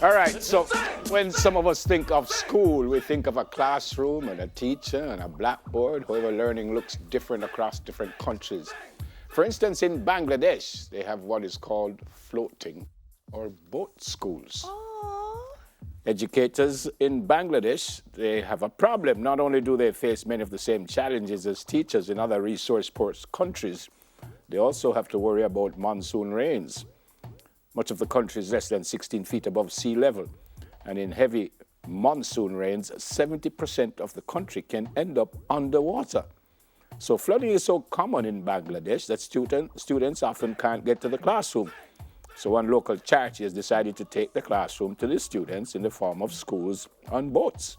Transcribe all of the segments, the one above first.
All right, so when some of us think of school, we think of a classroom and a teacher and a blackboard. However, learning looks different across different countries. For instance, in Bangladesh, they have what is called floating or boat schools. Educators in Bangladesh, they have a problem. Not only do they face many of the same challenges as teachers in other resource-poor countries, they also have to worry about monsoon rains. Much of the country is less than 16 feet above sea level, and in heavy monsoon rains, 70% of the country can end up underwater. So flooding is so common in Bangladesh that students often can't get to the classroom. So one local charity has decided to take the classroom to the students in the form of schools on boats.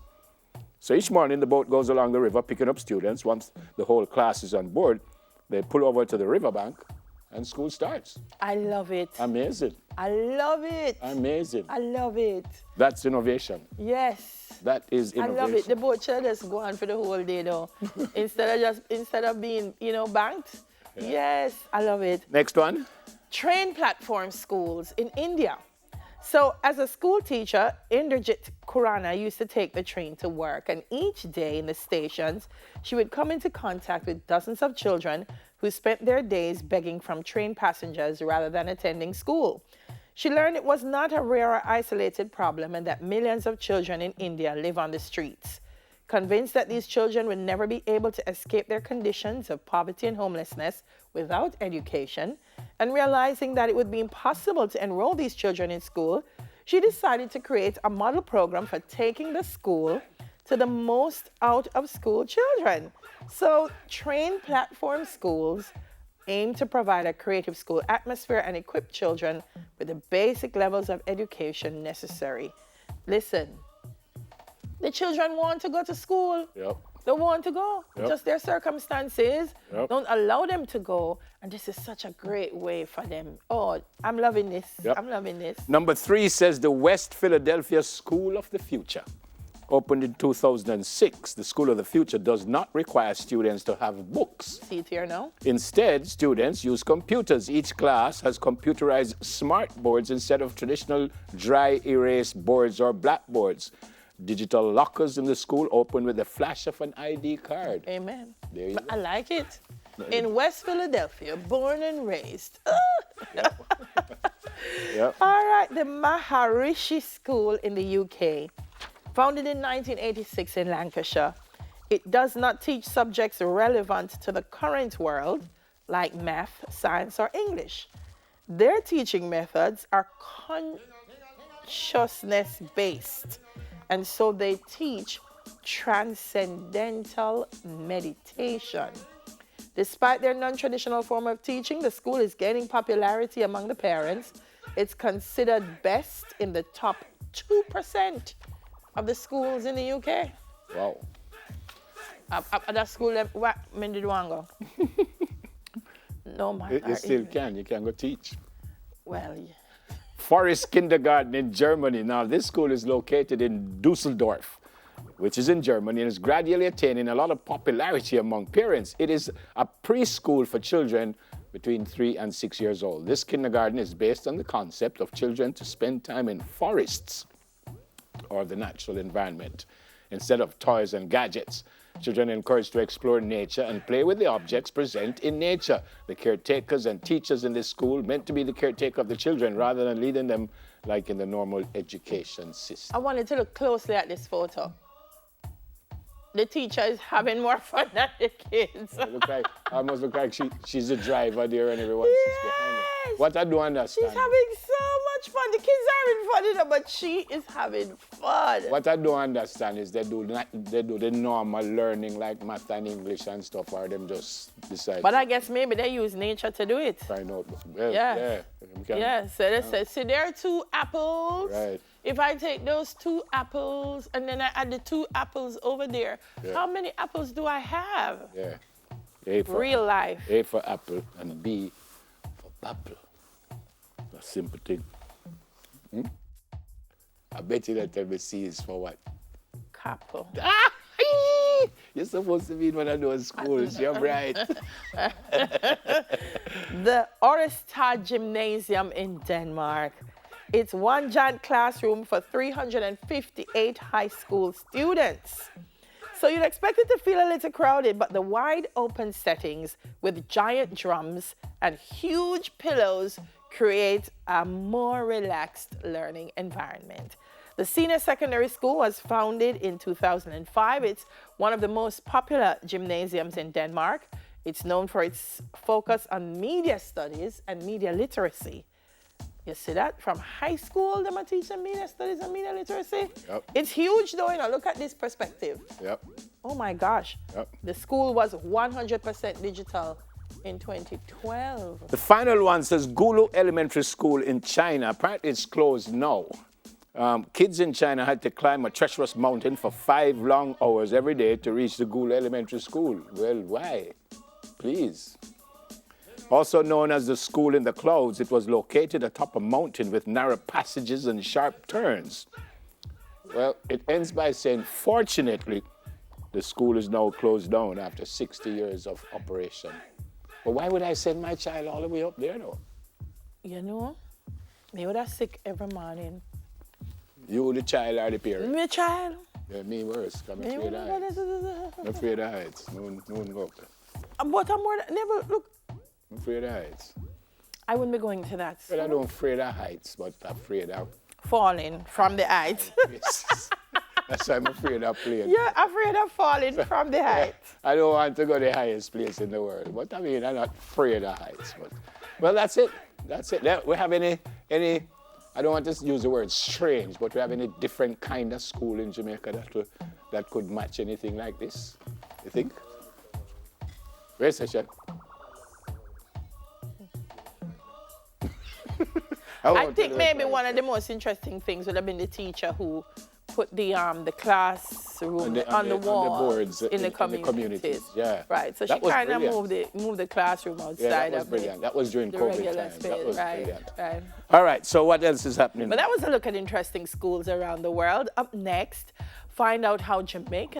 So each morning the boat goes along the river picking up students. Once the whole class is on board, they pull over to the riverbank and school starts. I love it. Amazing. I love it. Amazing. I love it. That's innovation. Yes. That is innovation. I love it. The boat should just go on for the whole day though. instead of being, banked. Yeah. Yes, I love it. Next one. Train platform schools in India. So as a school teacher, Indrajit Khurana used to take the train to work, and each day in the stations, she would come into contact with dozens of children who spent their days begging from train passengers rather than attending school. She learned it was not a rare or isolated problem and that millions of children in India live on the streets. Convinced that these children would never be able to escape their conditions of poverty and homelessness without education, and realizing that it would be impossible to enroll these children in school, she decided to create a model program for taking the school to the most out-of-school children. So train platform schools aim to provide a creative school atmosphere and equip children with the basic levels of education necessary. Listen, the children want to go to school. Yep. They want to go. Yep. Just their circumstances Yep. don't allow them to go. And this is such a great way for them. Oh, I'm loving this. Yep. I'm loving this. Number 3 says the West Philadelphia School of the Future. Opened in 2006, the School of the Future does not require students to have books. See it here now? Instead, students use computers. Each class has computerized smart boards instead of traditional dry erase boards or blackboards. Digital lockers in the school open with the flash of an ID card. Amen. There you But go. I like it. In West Philadelphia, born and raised. Yep. All right, the Maharishi School in the UK. Founded in 1986 in Lancashire, it does not teach subjects relevant to the current world, like math, science, or English. Their teaching methods are consciousness-based, and so they teach transcendental meditation. Despite their non-traditional form of teaching, the school is gaining popularity among the parents. It's considered best in the top 2% of the schools in the UK. Wow. At that school, what did you want to go? No, man. You still can. You can go teach. Well, yeah. Forest Kindergarten in Germany. Now, this school is located in Dusseldorf, which is in Germany, and is gradually attaining a lot of popularity among parents. It is a preschool for children between 3 and 6 years old. This kindergarten is based on the concept of children to spend time in forests or the natural environment instead of toys and gadgets. Children are encouraged to explore nature and play with the objects present in nature. The caretakers and teachers in this school meant to be the caretaker of the children rather than leading them like in the normal education system. I wanted to look closely at this photo. The teacher is having more fun than the kids. Almost look like she's the driver there and everyone sits behind her. What I do understand. She's having so much fun. The kids are having fun, you know, but she is having fun. What I don't understand is they do the normal learning like math and English and stuff, or them just decide. But I guess maybe they use nature to do it. Find out. Well, Yeah. Yeah. So they said, see, there are 2 apples. Right. If I take those 2 apples and then I add the 2 apples over there, how many apples do I have? Yeah. A for Real life. A for apple and B for bubble. A simple thing. I bet you that tell me C is for what? Couple. Ah! You're supposed to be in one of those schools. You're right. The Orestad Gymnasium in Denmark. It's one giant classroom for 358 high school students. So you'd expect it to feel a little crowded, but the wide open settings with giant drums and huge pillows create a more relaxed learning environment. The senior secondary school was founded in 2005. It's one of the most popular gymnasiums in Denmark. It's known for its focus on media studies and media literacy. You see that? From high school, they are teaching media studies and media literacy. Yep. It's huge though, look at this perspective. Yep. Oh my gosh. Yep. The school was 100% digital in 2012. The final one says Gulu Elementary School in China. Apparently it's closed now. Kids in China had to climb a treacherous mountain for 5 long hours every day to reach the Gulu Elementary School. Well, why? Please. Also known as the School in the Clouds, it was located atop a mountain with narrow passages and sharp turns. Well, it ends by saying, fortunately, the school is now closed down after 60 years of operation. But why would I send my child all the way up there, though? You know, me would have sick every morning. You, the child, or the parent? Me child. Yeah, me worse. I'm afraid of heights. I'm afraid of heights. No one go up there. But I'm more never, look. I'm afraid of heights. I wouldn't be going to that. Well, I don't afraid of heights, but I'm afraid of... Falling from the heights. That's why I'm afraid of playing. You're afraid of falling from the heights. I don't want to go to the highest place in the world. But I mean, I'm not afraid of heights. But, well, that's it. That's it. We have any, I don't want to use the word strange, but we have any different kind of school in Jamaica that could match anything like this? You think? Where's Session? I think maybe one of the most interesting things would have been the teacher who put the classroom on the wall, on the boards in the communities. Yeah. Right. So she kind of moved the classroom outside. Yeah, that was brilliant. That was during COVID time. That was brilliant. Right. All right. So what else is happening? But that was a look at interesting schools around the world. Up next, find out how Jamaican